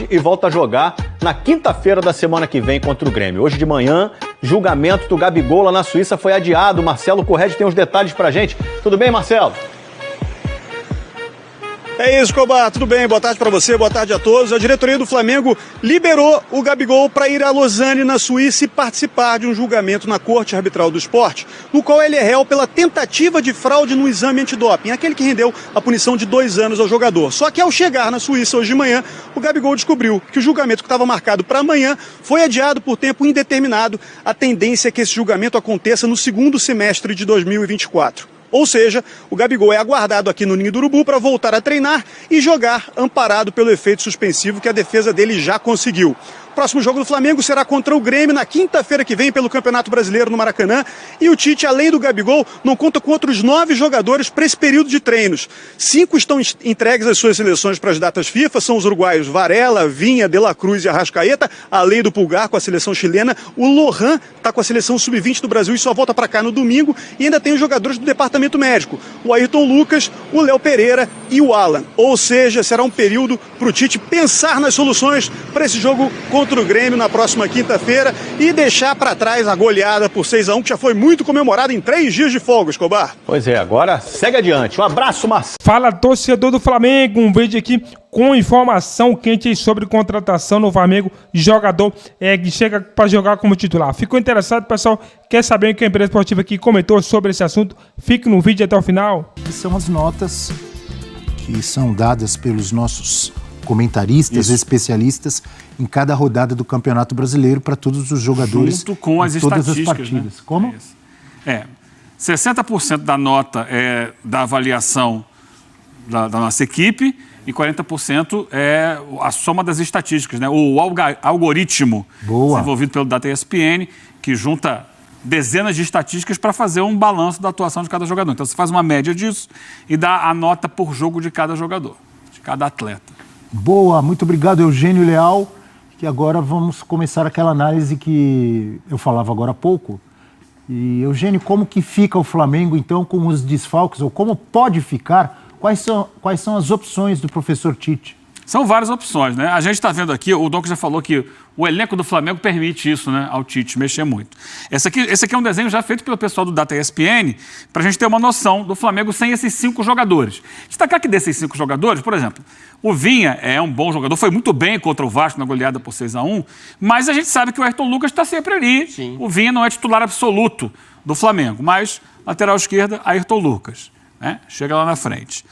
E volta a jogar na quinta-feira da semana que vem contra o Grêmio. Hoje de manhã, julgamento do Gabigol lá na Suíça foi adiado. Marcelo Corrêa tem os detalhes pra gente. Tudo bem, Marcelo? É isso, Escobar. Tudo bem? Boa tarde para você, boa tarde a todos. A diretoria do Flamengo liberou o Gabigol para ir a Lausanne, na Suíça, e participar de um julgamento na Corte Arbitral do Esporte, no qual ele é réu pela tentativa de fraude no exame antidoping, aquele que rendeu a punição de 2 anos ao jogador. Só que ao chegar na Suíça hoje de manhã, o Gabigol descobriu que o julgamento que estava marcado para amanhã foi adiado por tempo indeterminado. A tendência é que esse julgamento aconteça no segundo semestre de 2024. Ou seja, o Gabigol é aguardado aqui no Ninho do Urubu para voltar a treinar e jogar amparado pelo efeito suspensivo que a defesa dele já conseguiu. O próximo jogo do Flamengo será contra o Grêmio na quinta-feira que vem pelo Campeonato Brasileiro no Maracanã. E o Tite, além do Gabigol, não conta com outros 9 jogadores para esse período de treinos. 5 estão entregues às suas seleções para as datas FIFA. São os uruguaios Varela, Vinha, De La Cruz e Arrascaeta. Além do Pulgar com a seleção chilena, o Lohan está com a seleção sub-20 do Brasil e só volta para cá no domingo. E ainda tem os jogadores do departamento médico, o Ayrton Lucas, o Léo Pereira e o Alan. Ou seja, será um período para o Tite pensar nas soluções para esse jogo contra o Grêmio na próxima quinta-feira e deixar para trás a goleada por 6-1, que já foi muito comemorada em 3 dias de folga, Escobar. Pois é, agora segue adiante. Um abraço, Marcelo. Fala, torcedor do Flamengo, um vídeo aqui com informação quente sobre contratação no Flamengo, jogador que chega para jogar como titular. Ficou interessado, pessoal? Quer saber o que a empresa esportiva aqui comentou sobre esse assunto? Fique no vídeo até o final. São as notas que são dadas pelos nossos comentaristas, especialistas, em cada rodada do Campeonato Brasileiro para todos os jogadores. Junto com as todas estatísticas, as partidas. Né? Como? 60% da nota é da avaliação da nossa equipe e 40% é a soma das estatísticas, né? O algoritmo desenvolvido pelo Data ESPN, que junta dezenas de estatísticas para fazer um balanço da atuação de cada jogador. Então você faz uma média disso e dá a nota por jogo de cada jogador, de cada atleta. Boa, muito obrigado, Eugênio Leal. Que agora vamos começar aquela análise que eu falava agora há pouco. E, Eugênio, como que fica o Flamengo, então, com os desfalques, ou como pode ficar? Quais são as opções do professor Tite? São várias opções, né? A gente está vendo aqui, o Doc já falou que o elenco do Flamengo permite isso, né? Ao Tite mexer muito. Esse aqui é um desenho já feito pelo pessoal do Data ESPN, para a gente ter uma noção do Flamengo sem esses 5 jogadores. Destacar que desses 5 jogadores, por exemplo, o Vinha é um bom jogador, foi muito bem contra o Vasco na goleada por 6-1, mas a gente sabe que o Ayrton Lucas está sempre ali. Sim. O Vinha não é titular absoluto do Flamengo, mas lateral esquerda, Ayrton Lucas, né? Chega lá na frente.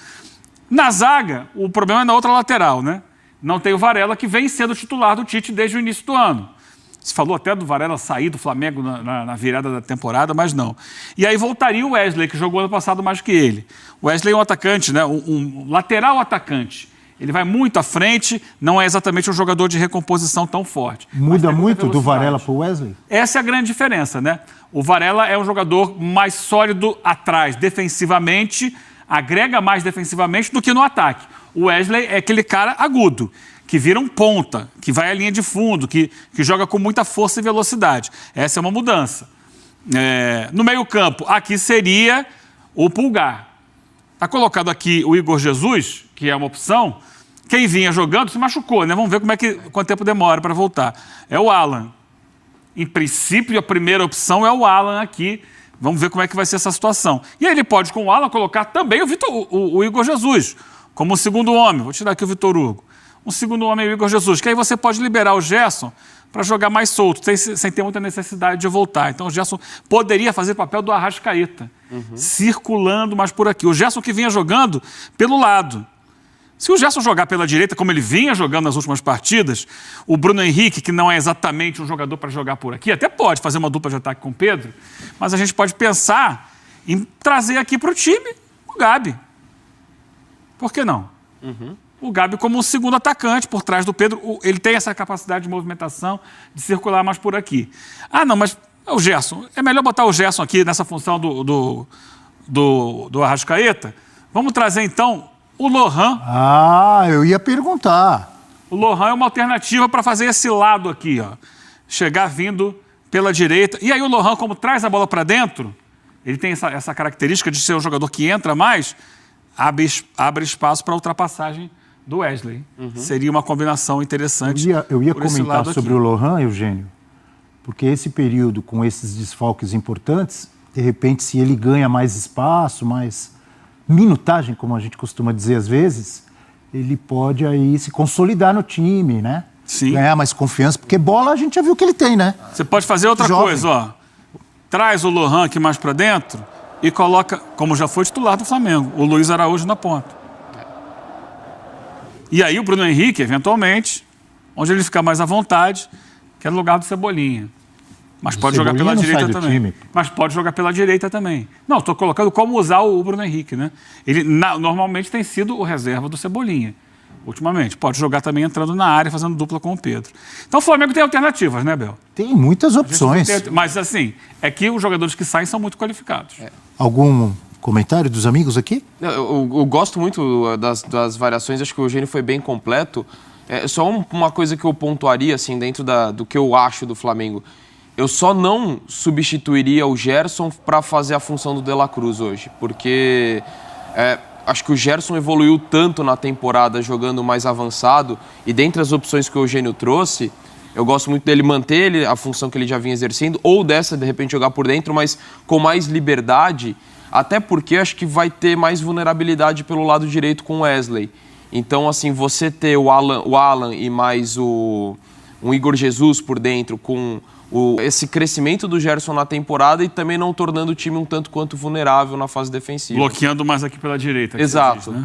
Na zaga, o problema é na outra lateral, né? Não tem o Varela, que vem sendo titular do Tite desde o início do ano. Se falou até do Varela sair do Flamengo na virada da temporada, mas não. E aí voltaria o Wesley, que jogou ano passado mais que ele. O Wesley é um atacante, né? Um lateral atacante. Ele vai muito à frente, não é exatamente um jogador de recomposição tão forte. Muda muito do Varela para o Wesley? Essa é a grande diferença, né? O Varela é um jogador mais sólido atrás, defensivamente, agrega mais defensivamente do que no ataque. O Wesley é aquele cara agudo, que vira um ponta, que vai à linha de fundo, que joga com muita força e velocidade. Essa é uma mudança. No meio-campo, aqui seria o Pulgar. Está colocado aqui o Igor Jesus, que é uma opção. Quem vinha jogando se machucou, né? Vamos ver quanto tempo demora para voltar. É o Alan. Em princípio, a primeira opção é o Alan aqui. Vamos ver como é que vai ser essa situação. E aí ele pode, com o Alan, colocar também o Igor Jesus como um segundo homem. Vou tirar aqui o Vitor Hugo. Um segundo homem é o Igor Jesus, que aí você pode liberar o Gerson para jogar mais solto, sem ter muita necessidade de voltar. Então o Gerson poderia fazer o papel do Arrascaeta, circulando mais por aqui. O Gerson que vinha jogando pelo lado. Se o Gerson jogar pela direita, como ele vinha jogando nas últimas partidas, o Bruno Henrique, que não é exatamente um jogador para jogar por aqui, até pode fazer uma dupla de ataque com o Pedro, mas a gente pode pensar em trazer aqui para o time o Gabi. Por que não? O Gabi como um segundo atacante por trás do Pedro, ele tem essa capacidade de movimentação, de circular mais por aqui. Ah, não, mas o Gerson, é melhor botar o Gerson aqui nessa função do Arrascaeta? Vamos trazer então o Lohan. Ah, eu ia perguntar. O Lohan é uma alternativa para fazer esse lado aqui, ó. Chegar vindo pela direita. E aí o Lohan, como traz a bola para dentro, ele tem essa característica de ser um jogador que entra mais, abre espaço para ultrapassagem do Wesley. Seria uma combinação interessante. Eu ia por esse comentar lado sobre aqui. o Lohan, Eugênio, porque esse período com esses desfalques importantes, de repente, se ele ganha mais espaço, mais minutagem, como a gente costuma dizer às vezes, ele pode aí se consolidar no time, né? Sim. Ganhar mais confiança, porque bola a gente já viu que ele tem, né? Você pode fazer outra Jovem. coisa, ó. Traz o Lohan aqui mais para dentro e coloca, como já foi titular do Flamengo, o Luiz Araújo na ponta. E aí o Bruno Henrique, eventualmente, onde ele ficar mais à vontade, que é no lugar do Cebolinha. Mas pode jogar Cebolinha pela não direita sai do também. time. Mas pode jogar pela direita também. Não, estou colocando como usar o Bruno Henrique, né? Ele normalmente tem sido o reserva do Cebolinha, ultimamente. Pode jogar também entrando na área, fazendo dupla com o Pedro. Então o Flamengo tem alternativas, né, Bel? Tem muitas opções. Mas assim, é que os jogadores que saem são muito qualificados. Algum comentário dos amigos aqui? Eu gosto muito das variações, acho que o Eugênio foi bem completo. Só uma coisa que eu pontuaria, assim, dentro do que eu acho do Flamengo. Eu só não substituiria o Gerson para fazer a função do De La Cruz hoje, porque acho que o Gerson evoluiu tanto na temporada jogando mais avançado, e dentre as opções que o Eugênio trouxe, eu gosto muito dele manter a função que ele já vinha exercendo, ou dessa, de repente, jogar por dentro, mas com mais liberdade, até porque acho que vai ter mais vulnerabilidade pelo lado direito com o Wesley. Então, assim, você ter o Alan e mais um Igor Jesus por dentro, com esse crescimento do Gerson na temporada e também não tornando o time um tanto quanto vulnerável na fase defensiva. Bloqueando mais aqui pela direita. Exato. Diz,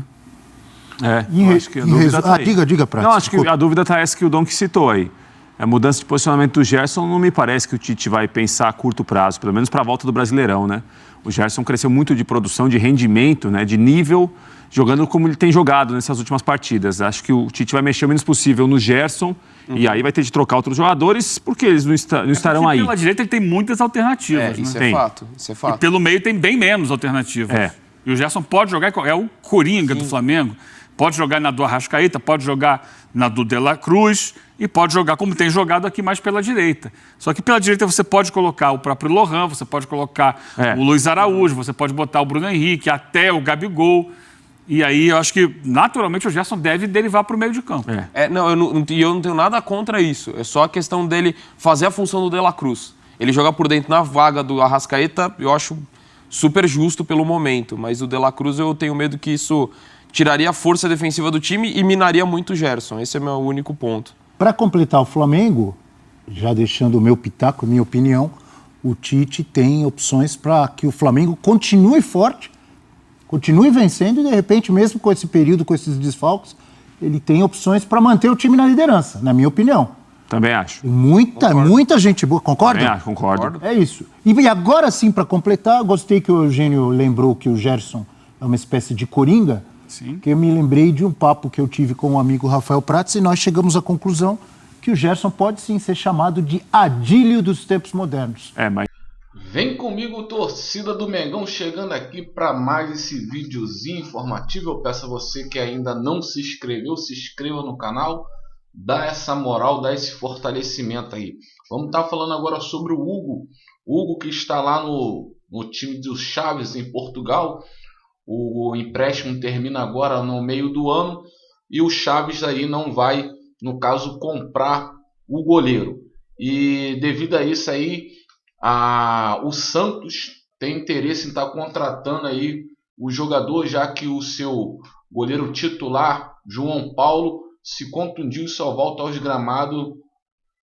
né? Eu acho que a dúvida tá aí. Diga, Prats. Não, acho que a dúvida está essa que o Dom que citou aí. A mudança de posicionamento do Gerson não me parece que o Tite vai pensar a curto prazo, pelo menos para a volta do Brasileirão, né? O Gerson cresceu muito de produção, de rendimento, né? De nível, jogando como ele tem jogado nessas últimas partidas. Acho que o Tite vai mexer o menos possível no Gerson e aí vai ter de trocar outros jogadores porque eles não estarão aí. Pela direita ele tem muitas alternativas. Isso né? é fato. Isso é fato. E pelo meio tem bem menos alternativas. E o Gerson pode jogar, é o Coringa do Flamengo. Pode jogar na do Arrascaeta, pode jogar na do De La Cruz e pode jogar como tem jogado aqui mais pela direita. Só que pela direita você pode colocar o próprio Lohan, você pode colocar o Luiz Araújo, você pode botar o Bruno Henrique, até o Gabigol. E aí eu acho que naturalmente o Gerson deve derivar para o meio de campo. Eu não tenho nada contra isso. É só a questão dele fazer a função do De La Cruz. Ele jogar por dentro na vaga do Arrascaeta, eu acho super justo pelo momento. Mas o De La Cruz eu tenho medo que isso tiraria a força defensiva do time e minaria muito o Gerson. Esse é o meu único ponto. Para completar o Flamengo, já deixando o meu pitaco, minha opinião, o Tite tem opções para que o Flamengo continue forte, continue vencendo e, de repente, mesmo com esse período, com esses desfalques, ele tem opções para manter o time na liderança, na minha opinião. Também acho. Muita gente boa. Concorda? Também acho, concordo. É isso. E agora sim, para completar, gostei que o Eugênio lembrou que o Gerson é uma espécie de coringa. Sim. Que eu me lembrei de um papo que eu tive com o amigo Rafael Prats e nós chegamos à conclusão que o Gerson pode sim ser chamado de Adílio dos tempos modernos. Mas... Vem comigo, torcida do Mengão, chegando aqui para mais esse videozinho informativo. Eu peço a você que ainda não se inscreveu, se inscreva no canal, dá essa moral, dá esse fortalecimento aí. Vamos estar falando agora sobre o Hugo. Hugo que está lá no time dos Chaves em Portugal. O empréstimo termina agora no meio do ano e o Chaves aí não vai, no caso, comprar o goleiro. E devido a isso aí, o Santos tem interesse em estar contratando aí o jogador, já que o seu goleiro titular, João Paulo, se contundiu e só volta aos gramados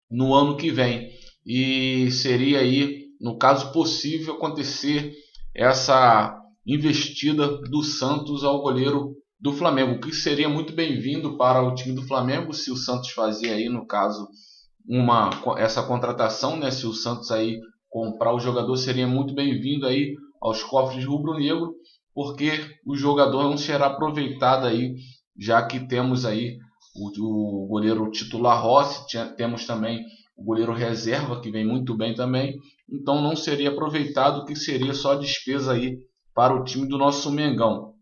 no ano que vem. E seria aí, no caso possível, acontecer essa investida do Santos ao goleiro do Flamengo, o que seria muito bem-vindo para o time do Flamengo se o Santos fazia aí, no caso, essa contratação, né? Se o Santos aí comprar o jogador, seria muito bem-vindo aí aos cofres rubro-negro, porque o jogador não será aproveitado aí, já que temos aí o goleiro titular Rossi, temos também o goleiro reserva, que vem muito bem também, então não seria aproveitado, que seria só despesa aí para o time do nosso Mengão.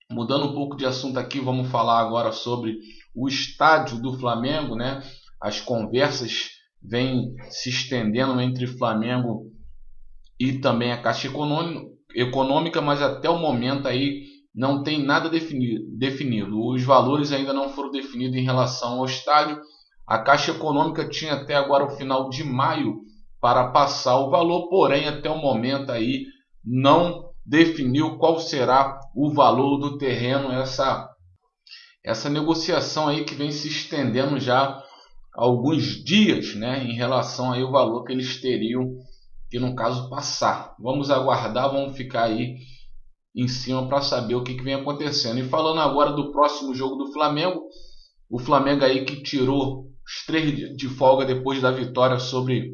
Mudando um pouco de assunto aqui, vamos falar agora sobre o estádio do Flamengo, né? As conversas vêm se estendendo entre Flamengo e também a Caixa Econômica, mas até o momento aí não tem nada definido. Os valores ainda não foram definidos em relação ao estádio. A Caixa Econômica tinha até agora o final de maio para passar o valor, porém até o momento aí não definiu qual será o valor do terreno. Essa negociação aí que vem se estendendo já há alguns dias, né, em relação aí ao valor que eles teriam que, no caso, passar. Vamos aguardar, vamos ficar aí em cima para saber o que vem acontecendo. E falando agora do próximo jogo do Flamengo, o Flamengo aí que tirou os 3 dias de folga depois da vitória sobre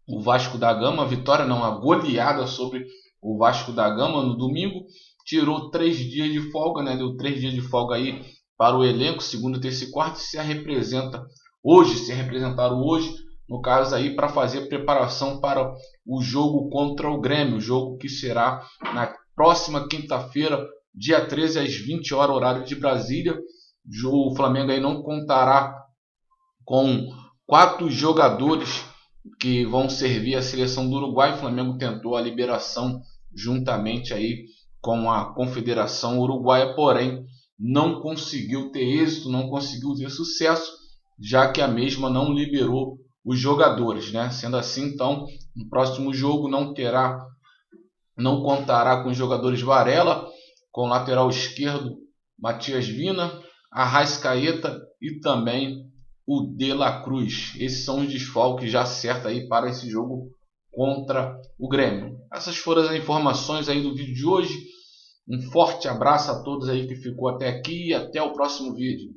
o Vasco da Gama, a goleada sobre o Vasco da Gama no domingo, tirou 3 dias de folga, né? Deu 3 dias de folga aí para o elenco, segunda, terça e quarta, se representaram hoje, no caso aí, para fazer preparação para o jogo contra o Grêmio, o jogo que será na próxima quinta-feira, dia 13 às 20 horas, horário de Brasília. O Flamengo aí não contará com 4 jogadores que vão servir a seleção do Uruguai. O Flamengo tentou a liberação juntamente aí com a Confederação Uruguaia, porém não conseguiu ter êxito, não conseguiu ter sucesso, já que a mesma não liberou os jogadores, né? Sendo assim, então, no próximo jogo não contará com os jogadores Varela, com o lateral esquerdo Matias Vina, Arrascaeta e também o De La Cruz. Esses são os desfalques já certos aí para esse jogo contra o Grêmio. Essas foram as informações aí do vídeo de hoje. Um forte abraço a todos aí que ficou até aqui e até o próximo vídeo.